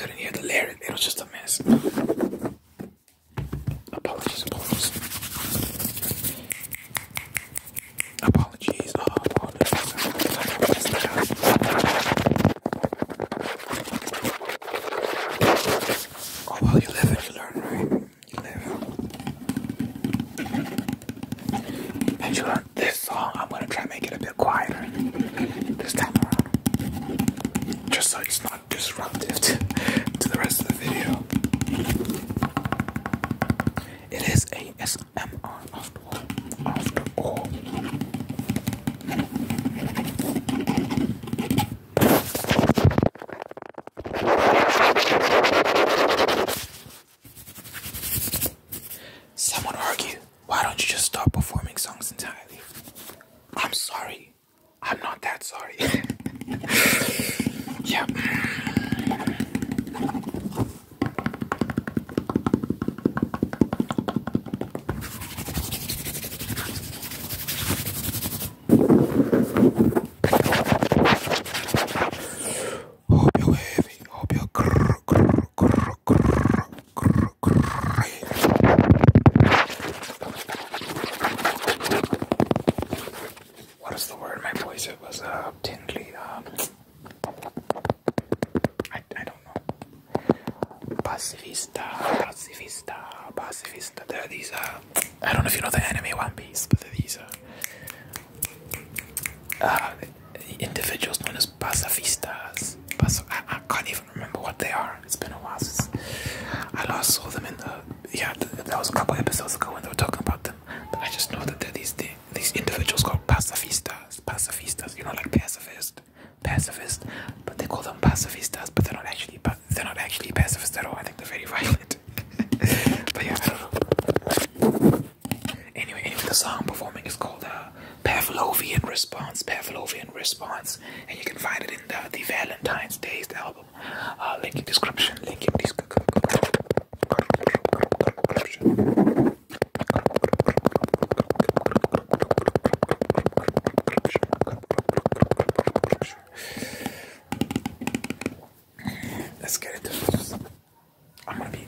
couldn't hear the lyric. It was just a mess. Apologies. Apologies. Oh, well, you live and you learn, right? You live. And you learn this song. I'm gonna try to make it a bit quieter this time around. Just so it's not disruptive to the rest of the video. It is ASMR after all. Someone argue, why don't you just stop performing songs entirely? I'm sorry. I'm not that sorry. Yeah. Hope you're heavy. Hope you're what is the word? My voice, it was tingly. I don't know. Pacifista. There are these, I don't know if you know the anime One Piece, but there are these, individuals known as pacifistas. I can't even remember what they are. It's been a while since I last saw them in the, that was a couple episodes ago when they were talking about them. But I just know that there are these individuals called pacifistas, you know, like pacifist, but they call them pacifistas, but they're not actually pacifists at all. I think they're very violent. But yeah, I don't know. Anyway, the song I'm performing is called Pavlovian Response, and you can find it in the Valentine's Day's album. Link in description. Let's get into this. I'm gonna be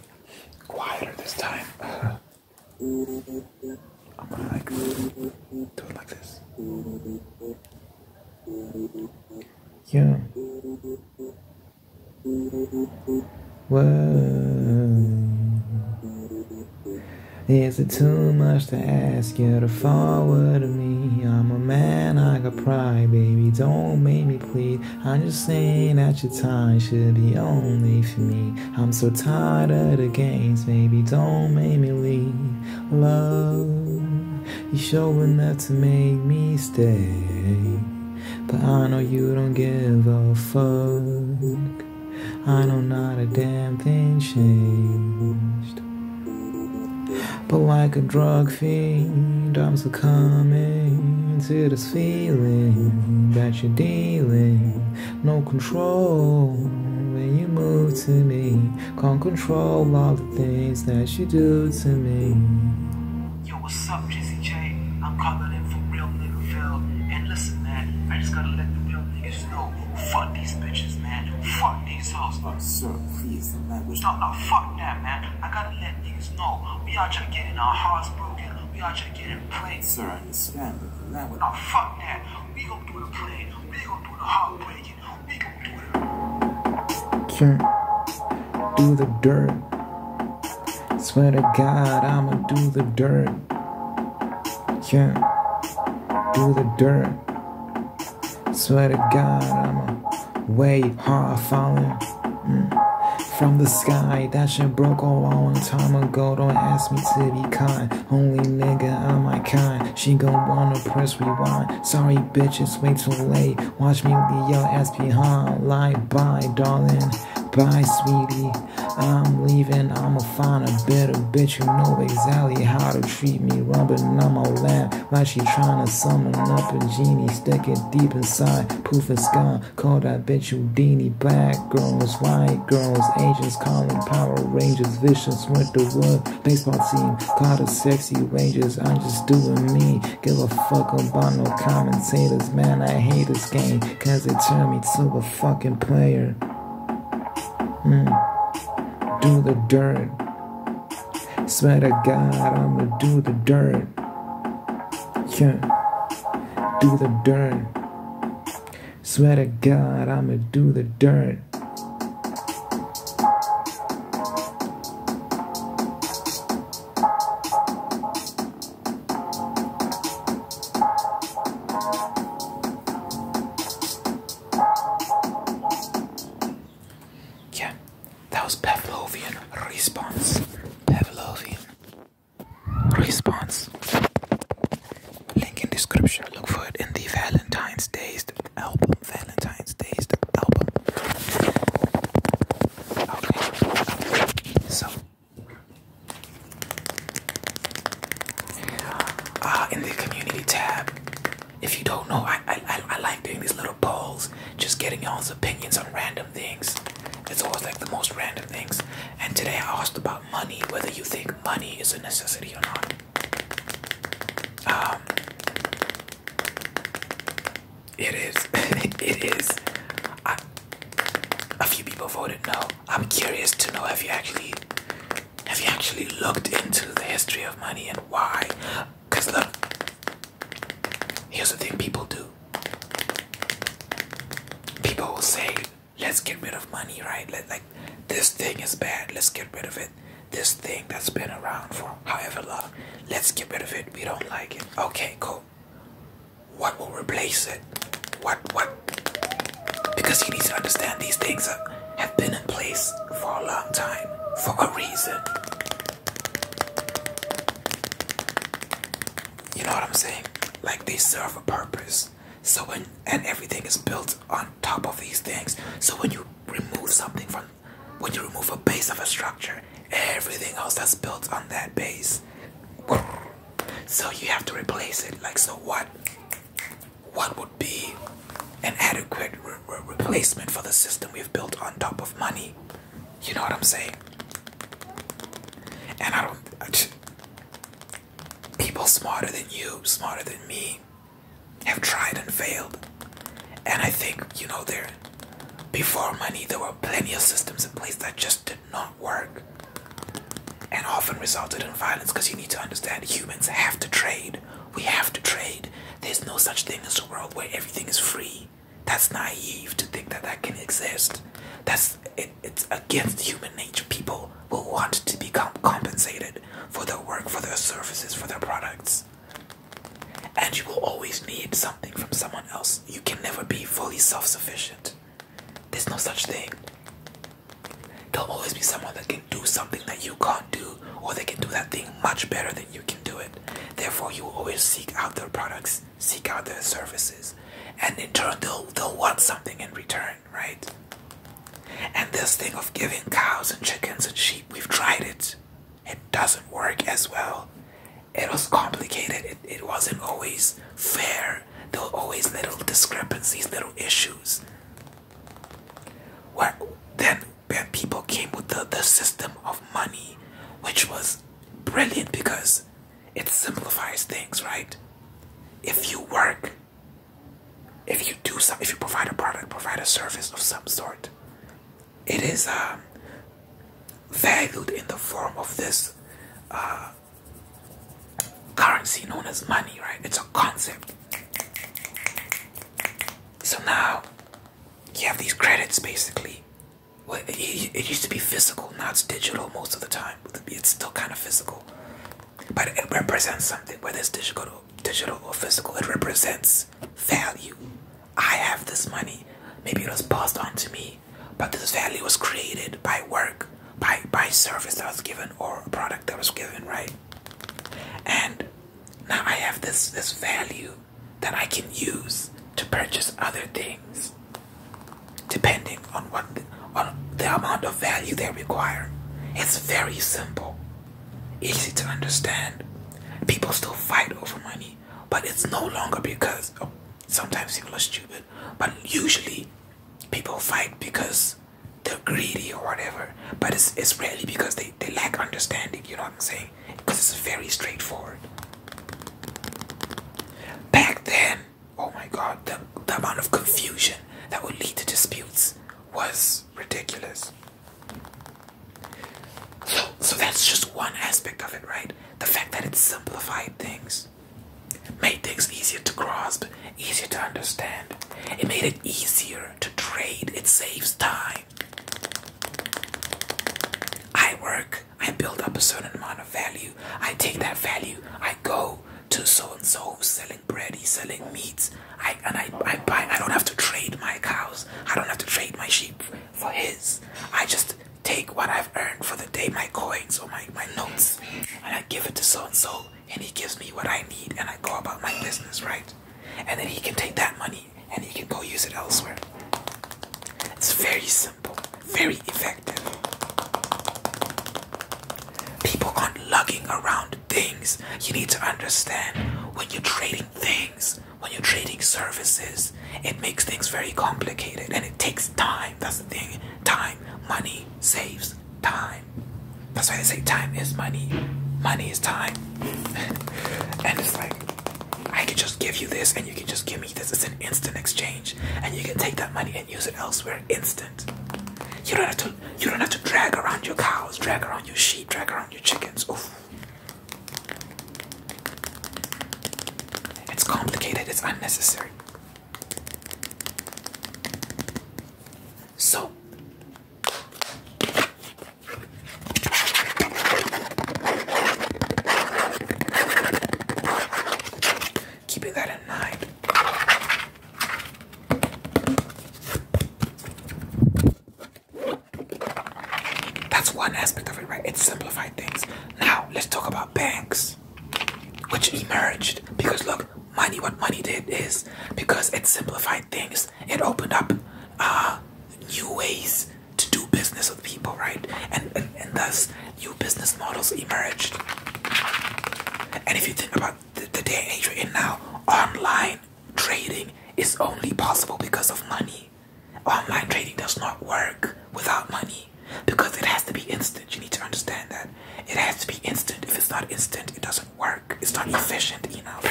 quieter this time. I'm gonna like do it like this. Yeah. Whoa. Is it too much to ask you to forward to me? I'm a man, I got pride, baby, don't make me plead. I'm just saying that your time should be only for me. I'm so tired of the games, baby, don't make me leave. Love, you showing up to make me stay, but I know you don't give a fuck. I know not a damn thing changed, but like a drug fiend, I'm succumbing to this feeling that you're dealing. No control when you move to me. Can't control all the things that you do to me. Yo, what's up, Jesse J? I'm calling in from real niggerville. And listen, man, I just gotta let the real niggas know. Fuck these bitches, man. Fuck these hoes. Oh, sir, please, the language. No, fuck that, man. I gotta let niggas know. We out here getting our hearts broken. We out here getting played. Sir, I understand, but the language. No, fuck that. We gon' do the playing. We gon' do the heartbreaking. We gon' do it. Can't do the dirt. Swear to God, I'ma do the dirt. Can't do the dirt. Swear to God, I'ma wait hard falling from the sky. That shit broke a long time ago. Don't ask me to be kind. Only nigga on my kind. She gon' wanna press rewind. Sorry bitch, it's way too late. Watch me leave your ass behind. Like bye darling, bye sweetie, I'm leaving. I'ma find a better bitch who know exactly how to treat me. Rubbing on my lap like she tryna summon up a genie. Stick it deep inside, poof it's gone. Call that bitch Houdini. Black girls, white girls, Asians calling Power Rangers. Vicious with the wood baseball team called the Sexy Rangers. I'm just doing me, give a fuck about no commentators. Man, I hate this game cause it turned me to a fucking player. do the dirt. Swear to God, I'ma do the dirt. Yeah, do the dirt. Swear to God, I'ma do the dirt. Yeah, that was Pavlovian response. Pavlovian response. Link in description. Look for it in the Valentine's Days album. Valentine's Days album. Okay. So, in the community tab, if you don't know, I like doing these little polls, just getting y'all's opinions on random things. It's always like the most random things. And today I asked about money, whether you think money is a necessity or not. It is. It is. A few people voted no. I'm curious to know, have you actually looked into the history of money and why? Because look, here's the thing people do. People will say, let's get rid of money, right? Like, this thing is bad, let's get rid of it. This thing that's been around for however long, let's get rid of it. We don't like it. Okay, cool. What will replace it? What? Because you need to understand these things have been in place for a long time, for a reason. You know what I'm saying? Like, they serve a purpose. So and everything is built on top of these things. So when you remove something when you remove a base of a structure, everything else that's built on that base, so you have to replace it. Like, so what would be an adequate replacement for the system we've built on top of money? You know what I'm saying? And people smarter than you, smarter than me, have tried and failed. And I think, before money, there were plenty of systems in place that just did not work, and often resulted in violence. Because you need to understand, humans have to trade. We have to trade. There's no such thing as a world where everything is free. That's naive to think that that can exist. It's against human nature. People will want to become compensated for their work, for their services, for their products. And you will always need something from someone else. You can never be fully self-sufficient. There's no such thing. There'll always be someone that can do something that you can't do, or they can do that thing much better than you can do it. Therefore, you will always seek out their products, seek out their services, and in turn, they'll want something in return, right? And this thing of giving cows and chickens and sheep, we've tried it. It doesn't work as well. It was complicated. It wasn't always fair. There were always little discrepancies, little issues. Then people came with the system of money, which was brilliant because it simplifies things, right? If you work, if you do something, if you provide a product, provide a service of some sort, it is valued in the form of this currency known as money, right? It's a concept. So now you have these credits, basically. Well, it used to be physical, now it's digital most of the time. It's still kind of physical, but it represents something. Whether it's digital or physical, it represents value. I have this money. Maybe it was passed on to me, but this value was created by work, by service that was given, or a product that was given, right? And now I have this value that I can use to purchase other things, depending on on the amount of value they require. It's very simple, easy to understand. People still fight over money, but it's no longer because sometimes people are stupid, but usually people fight because they're greedy or whatever. But it's rarely because they lack understanding. You know what I'm saying? Because it's very straightforward. Back then, oh my god, the amount of confusion that would lead to disputes was ridiculous. So that's just one aspect of it, right? The fact that it simplified things, made things easier to grasp, easier to understand. It made it easier to trade. It saves time. I work, I build up a certain amount of value. I take that value, I go to so-and-so who's selling bread, he's selling meats. I buy. I don't have to trade my cows. I don't have to trade my sheep for his. I just take what I've earned for the day, my coins or my notes, and I give it to so-and-so, and he gives me what I need, and I go about my business, right? And then he can take that money and he can go use it elsewhere. It's very simple, very effective. People aren't lugging around things. You need to understand, when you're trading things, when you're trading services, it makes things very complicated and it takes time. That's the thing. Time. Money saves time. That's why they say time is money. Money is time. And it's like, I can just give you this and you can just give me this. It's an instant exchange. And you can take that money and use it elsewhere. Instant. You don't have to drag around your cows, drag around your sheep, drag around your chickens. Oof. It's complicated, it's unnecessary. So keeping that in mind. That's one aspect of it, right? It simplified things. Now, let's talk about banks, which emerged because, look, what money did is, because it simplified things, it opened up new ways to do business with people, right? And thus, new business models emerged. And if you think about the day and age we're in now, online trading is only possible because of money. Online trading does not work without money, because it has to be instant. You need to understand that. It has to be instant. If it's not instant, it doesn't work. It's not efficient enough.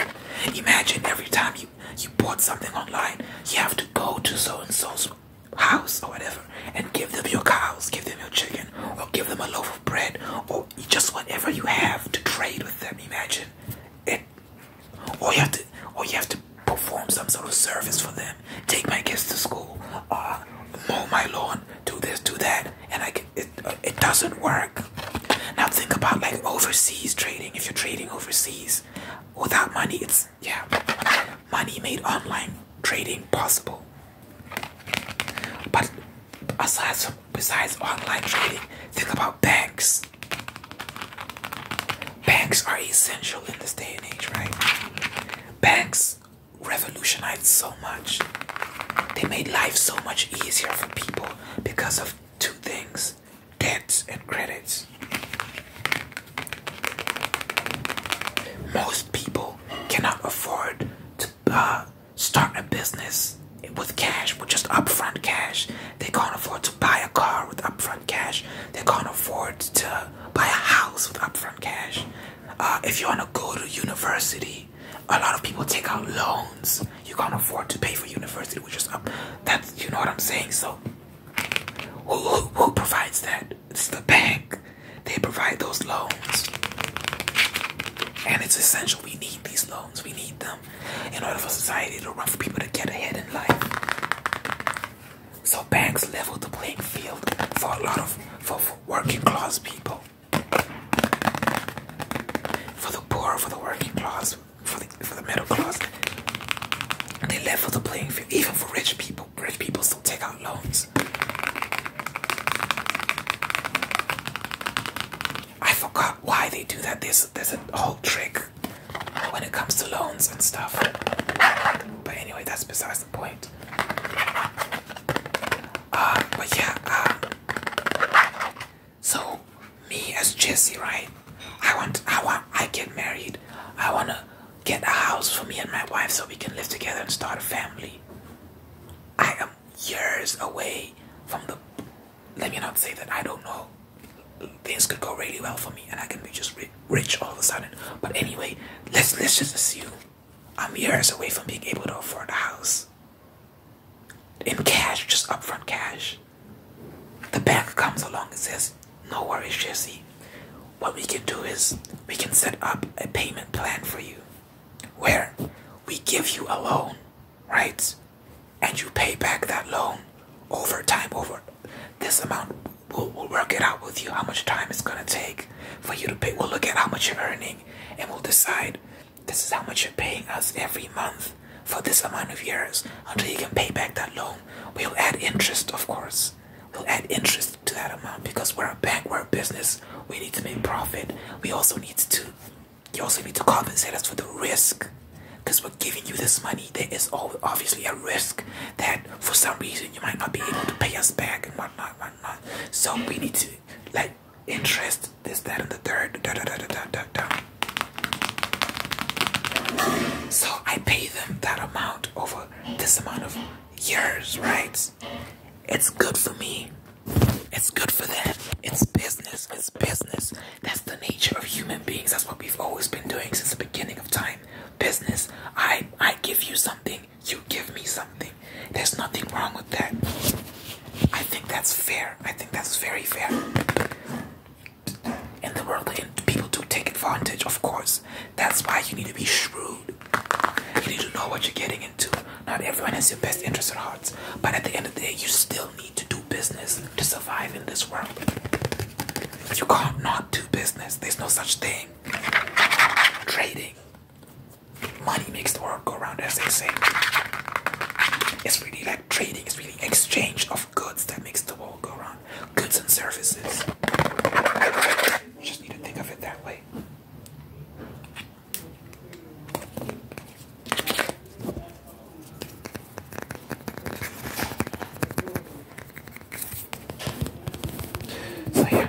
Imagine every time you bought something online, you have to go to so-and-so's house or whatever and give them your cows, give them your chicken, or give them a loaf of bread, or just whatever you have to trade with them. Imagine it. Or you have to perform some sort of service for them. Take my kids to school, mow my lawn, do this, do that, and it doesn't work. Now think about like overseas trading. If you're trading overseas without money, money made online trading possible. But besides online trading, think about banks. Banks are essential in this day and age, right? Banks revolutionized so much. They made life so much easier for people because of two things: debts and credits. Most people cannot afford to start a business with cash, with just upfront cash. They can't afford to buy a car with upfront cash. They can't afford to buy a house with upfront cash. If you want to go to university, a lot of people take out loans. You can't afford to pay for university, which is you know what I'm saying. So who provides that? It's the bank. They provide those loans, and it's essential. We need these loans. We need them in order for society to run, for people to get ahead in life. So banks level the playing field for a lot of for working class people, for the poor, for the working class, for the middle class. They level the playing field, even for rich people. Rich people still take out loans. I forgot why they do that. There's a whole trick when it comes to loans and stuff. But anyway, that's besides the point. But yeah, so me as Jesse, right? I get married. I wanna get a house for me and my wife so we can live together and start a family. I am years away from let me not say that I don't know. Things could go really well for me and I can be just rich all of a sudden. But anyway, let's just assume I'm years away from being able to afford a house. In cash, just upfront cash. The bank comes along and says, no worries, Jesse. what we can do is we can set up a payment plan for you where we give you a loan, right? And you pay back that loan over time, over this amount. We'll work it out with you how much time it's gonna take for you to pay. We'll look at how much you're earning and we'll decide this is how much you're paying us every month for this amount of years until you can pay back that loan. We'll add interest, of course. We'll add interest to that amount because we're a bank, we're a business. We need to make profit. You also need to compensate us for the risk. Because we're giving you this money, there is obviously a risk that for some reason you might not be able to pay us back and whatnot. So we need to, like, interest, this, that, and the third. So I pay them that amount over this amount of years, right? It's good for me. It's good for them. It's business. It's business. That's the nature of human beings. That's what we've always been doing since the beginning of time. Business. I give you something, you give me something. There's nothing wrong with that. I think that's fair. I think that's very fair. In the world, people do take advantage, of course. That's why you need to be shrewd. You need to know what you're getting into. Not everyone has your best interest at heart. But at the end of the day, you still need to do business to survive in this world. You can't not do business. There's no such thing. Trading. Money makes the world go round, as they say. It's really like trading. It's really exchange of goods that makes the world go round. Goods and services. You just need to think of it that way. So yeah,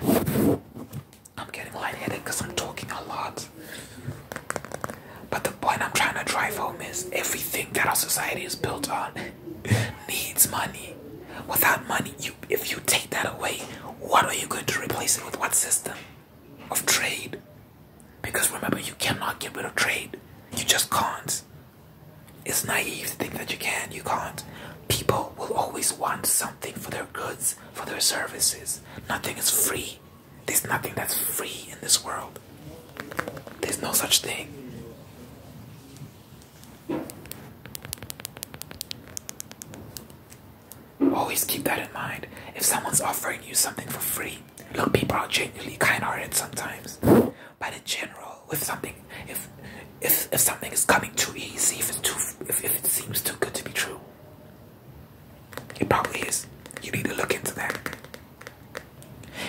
I'm getting lightheaded because I'm talking a lot. But the point I'm trying to drive home is everything that our society is built on needs money. Without money, if you take that away, what are you going to replace it with? What system of trade? Because remember, you cannot get rid of trade. You just can't. It's naive to think that you can. You can't. People will always want something for their goods, for their services. Nothing is free. There's nothing that's free in this world. There's no such thing. Always keep that in mind. If someone's offering you something for free, look, people are genuinely kind-hearted sometimes. But in general, with something, if something is coming too easy, if it seems too good to be true, it probably is. You need to look into that.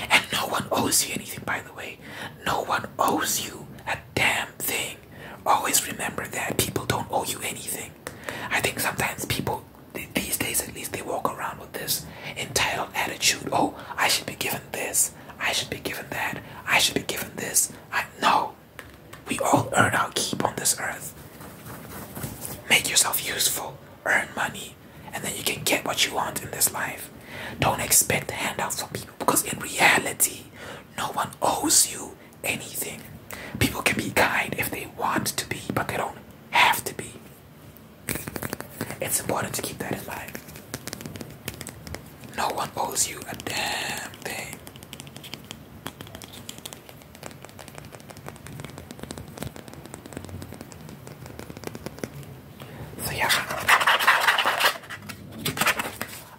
And no one owes you anything, by the way. No one owes you a damn thing. Always remember that. People don't owe you anything. I think sometimes people, these days at least, they walk around with this entitled attitude. Oh, I should be given this. I should be given that. I should be given this. No. We all earn our keep on this earth. Make yourself useful. Earn money. And then you can get what you want in this life. Don't expect handouts from people, because in reality, no one owes you anything. People can be kind if they want to be, but they don't have to be. It's important to keep that in mind. No one owes you a damn thing. So yeah,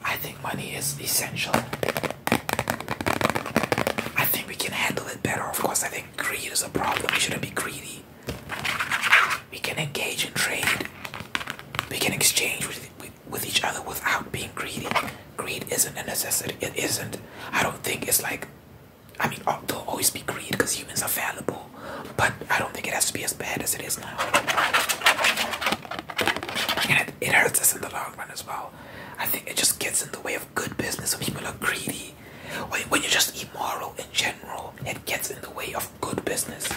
I think money is essential. I think we can handle it better. Of course, I think greed is a problem. We shouldn't be greedy. We can engage in trade. We can exchange with each other without being greedy. Greed isn't a necessity. It isn't. I don't think it's like, I mean, there'll always be greed because humans are fallible. But I don't think it has to be as bad as it is now. And it hurts us in the long run as well. I think it just gets in the way of good business when people are greedy. When you're just immoral in general, it gets in the way of good business.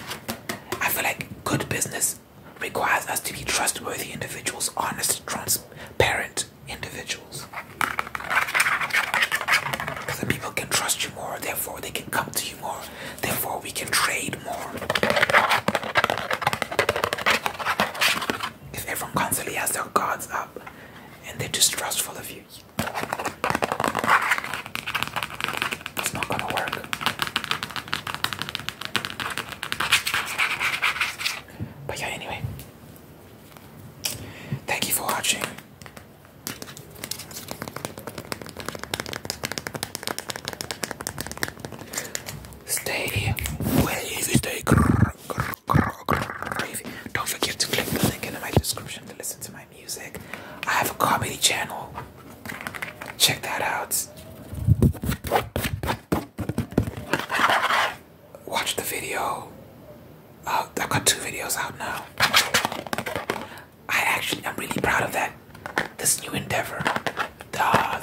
I feel like good business requires us to be trustworthy individuals, honest, transparent individuals. Because then people can trust you more, therefore they can come to you more, therefore we can trade more. If everyone constantly has their guards up and they're distrustful of you, it's not gonna work. video. I've got 2 videos out now. I'm really proud of that. This new endeavor.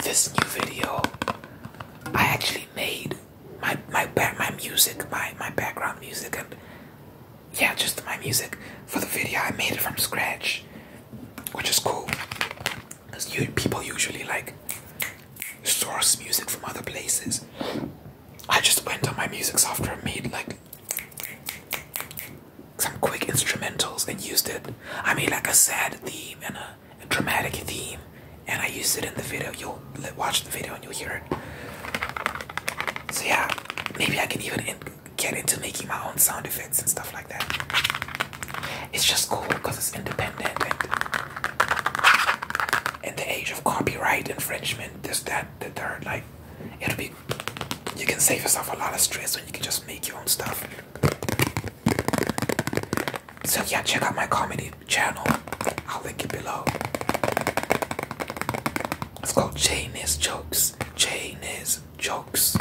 This new video. I actually made my music, my background music, and yeah, just my music for the video. I made it from scratch, which is cool. Because people usually like source music from other places. I just went on my music software and made like some quick instrumentals and used it. I made like a sad theme and a dramatic theme, and I used it in the video. You'll watch the video and you'll hear it. So yeah, maybe I can even get into making my own sound effects and stuff like that. It's just cool because it's independent, and in the age of copyright infringement, this, that, the third, like, you can save yourself a lot of stress when you can just make your own stuff. So yeah, check out my comedy channel. I'll link it below. It's called J Niz Jokes. J Niz Jokes.